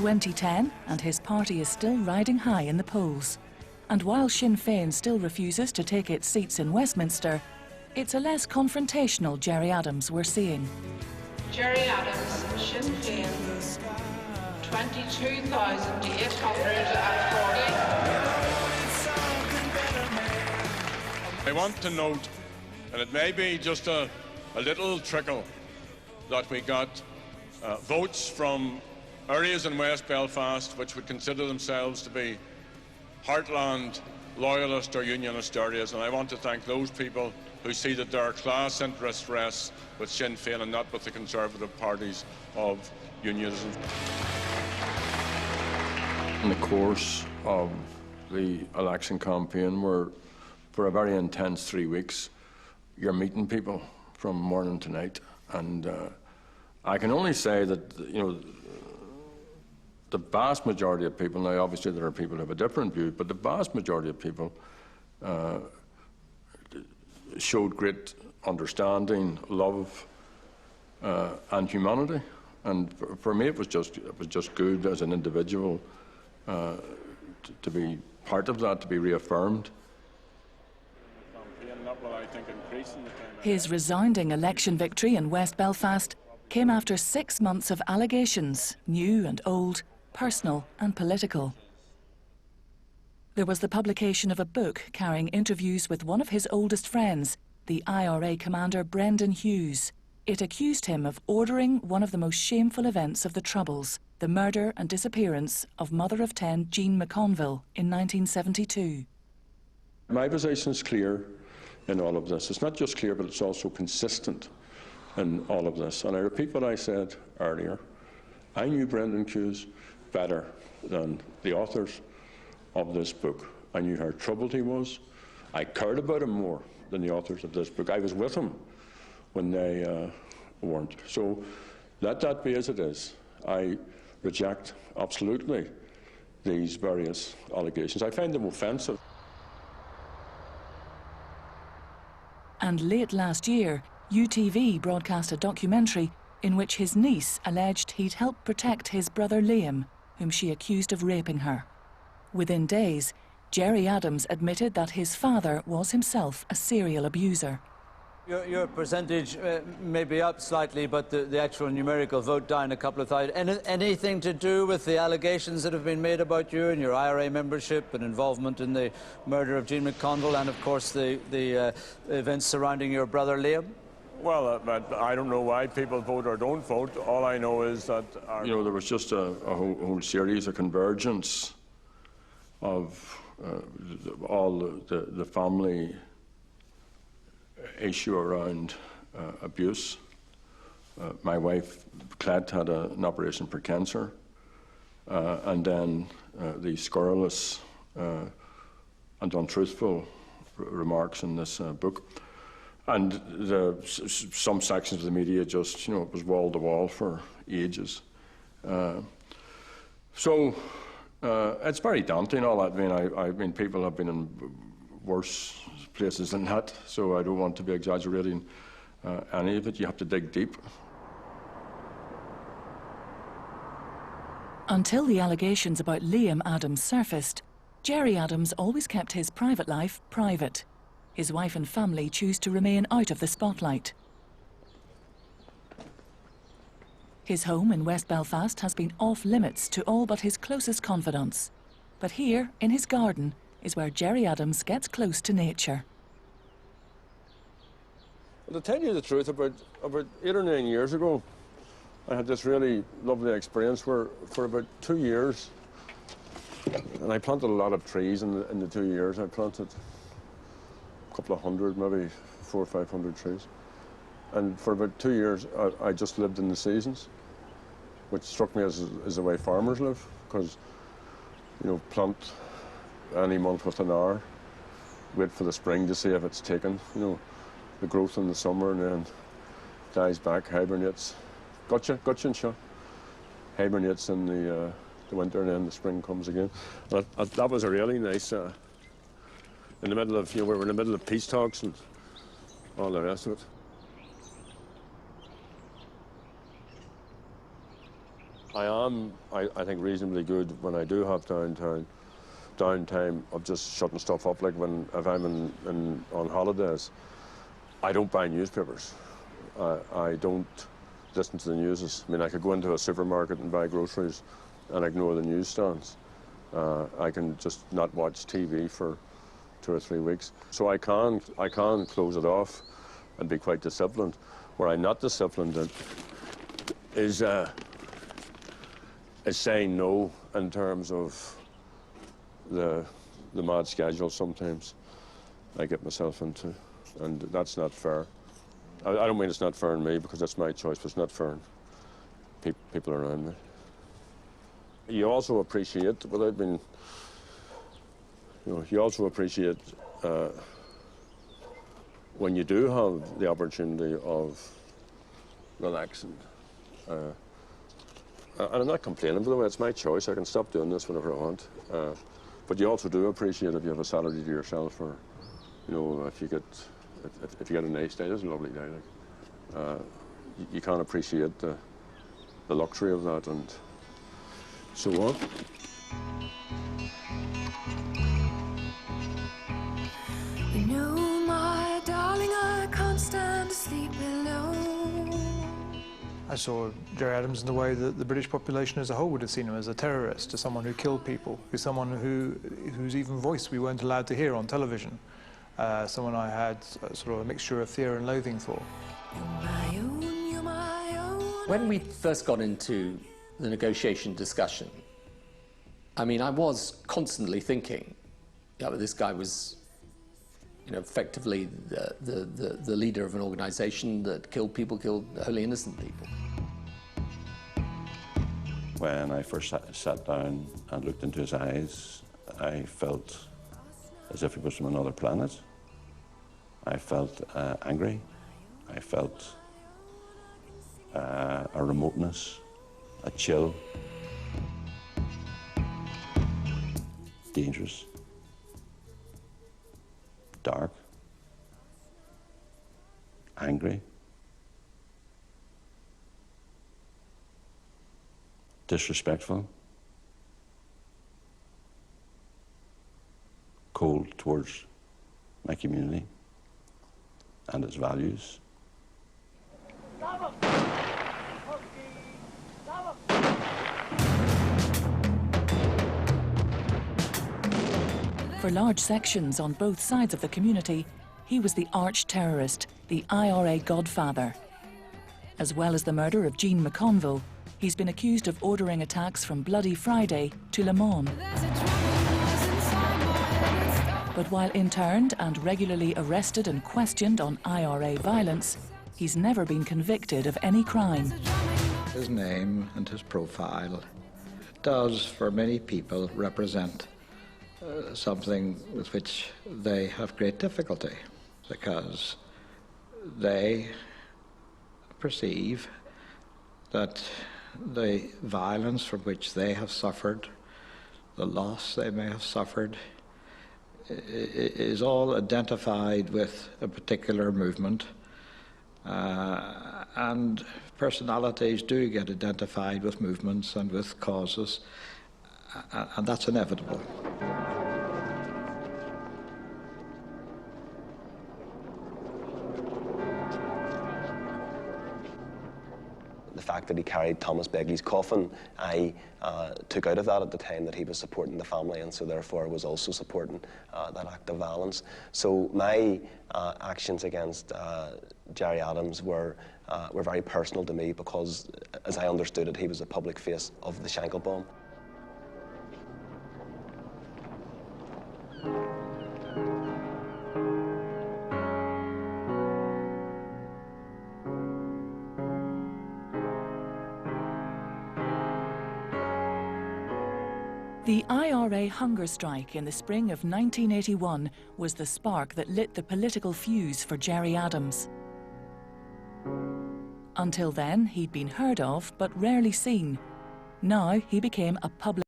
2010, and his party is still riding high in the polls. And while Sinn Féin still refuses to take its seats in Westminster, it's a less confrontational Gerry Adams we're seeing. Gerry Adams, Sinn Féin, 22,840. I want to note, and it may be just a little trickle, that we got votes from areas in West Belfast which would consider themselves to be heartland loyalist or unionist areas, and I want to thank those people who see that their class interest rests with Sinn Féin and not with the Conservative parties of unionism. In the course of the election campaign, for a very intense 3 weeks, you're meeting people from morning to night, and I can only say that, you know, the vast majority of people, now obviously there are people who have a different view, but the vast majority of people showed great understanding, love, and humanity. And for me, it was just good as an individual to be part of that, to be reaffirmed. His resounding election victory in West Belfast came after 6 months of allegations, new and old, personal and political. There was the publication of a book carrying interviews with one of his oldest friends, the IRA commander Brendan Hughes. It accused him of ordering one of the most shameful events of the Troubles, the murder and disappearance of mother of 10 Jean McConville in 1972. My position is clear in all of this. It's not just clear, but it's also consistent in all of this. And I repeat what I said earlier. I knew Brendan Hughes better than the authors of this book. I knew how troubled he was. I cared about him more than the authors of this book. I was with him when they weren't. So let that be as it is. I reject absolutely these various allegations. I find them offensive. And late last year, UTV broadcast a documentary in which his niece alleged he'd helped protect his brother Liam, whom she accused of raping her. Within days, Gerry Adams admitted that his father was himself a serial abuser. Your percentage may be up slightly, but the actual numerical vote down a couple of thousand. Anything to do with the allegations that have been made about you and your IRA membership and involvement in the murder of Jean McConville and, of course, the events surrounding your brother Liam? Well, I don't know why people vote or don't vote. All I know is that... You know, there was just a whole series of convergence of all the family issue around abuse. My wife, Cled, had an operation for cancer, and then the scurrilous and untruthful remarks in this book. And some sections of the media just, you know, it was wall to wall for ages. So it's very daunting, all that. I mean, people have been in worse places than that, so I don't want to be exaggerating any of it. You have to dig deep. Until the allegations about Liam Adams surfaced, Gerry Adams always kept his private life private. His wife and family choose to remain out of the spotlight. His home in West Belfast has been off limits to all but his closest confidants. But here, in his garden, is where Gerry Adams gets close to nature. Well, to tell you the truth, about 8 or 9 years ago, I had this really lovely experience where for about 2 years, and I planted a lot of trees in the 2 years. I planted a couple of hundred, maybe 400 or 500 trees. And for about 2 years, I just lived in the seasons, which struck me as the way farmers live, because, you know, plant any month with an hour, wait for the spring to see if it's taken, you know, the growth in the summer, and then dies back, hibernates, gotcha and shot, hibernates in the winter, and then the spring comes again. And that was a really nice, in the middle of, you know, we were in the middle of peace talks and all the rest of it. I think, reasonably good when I do have downtime of just shutting stuff up. Like if I'm on holidays, I don't buy newspapers. I don't listen to the news. I mean, I could go into a supermarket and buy groceries and ignore the newsstands. I can just not watch TV for 2 or 3 weeks. So I can close it off and be quite disciplined. Where I'm not disciplined is saying no in terms of the mad schedule sometimes I get myself into, and that's not fair. I don't mean it's not fair on me, because that's my choice, but it's not fair on people around me. You also appreciate, without being, you also appreciate when you do have the opportunity of relaxing. And I'm not complaining, by the way, it's my choice. I can stop doing this whenever I want. But you also do appreciate if you have a Saturday to yourself, or, if you get a nice day. It's a lovely day. You can't appreciate the luxury of that, and so on. My darling, I can't stand to sleep alone. I saw Gerry Adams in the way that the British population as a whole would have seen him, as a terrorist, as someone who killed people, who's someone whose even voice we weren't allowed to hear on television, someone I had sort of a mixture of fear and loathing for. You're my own, you're my own. When we first got into the negotiation discussion, I mean, I was constantly thinking, this guy was, effectively the leader of an organization that killed wholly innocent people. When I first sat down and looked into his eyes, I felt as if he was from another planet. I felt angry. I felt a remoteness, a chill. Dangerous. Dark. Angry. Disrespectful. Cold towards my community and its values. For large sections on both sides of the community, he was the arch-terrorist, the IRA godfather. As well as the murder of Jean McConville, he's been accused of ordering attacks from Bloody Friday to Le Mans. But while interned and regularly arrested and questioned on IRA violence, he's never been convicted of any crime. His name and his profile does, for many people, represent something with which they have great difficulty, because they perceive that the violence from which they have suffered, the loss they may have suffered, is all identified with a particular movement, and personalities do get identified with movements and with causes, and that's inevitable. The fact that he carried Thomas Begley's coffin, I took out of that at the time that he was supporting the family, and so therefore was also supporting that act of violence. So my actions against Gerry Adams were very personal to me, because, as I understood it, he was a public face of the Shankill bomb. The IRA hunger strike in the spring of 1981 was the spark that lit the political fuse for Gerry Adams. Until then, he'd been heard of but rarely seen. Now he became a public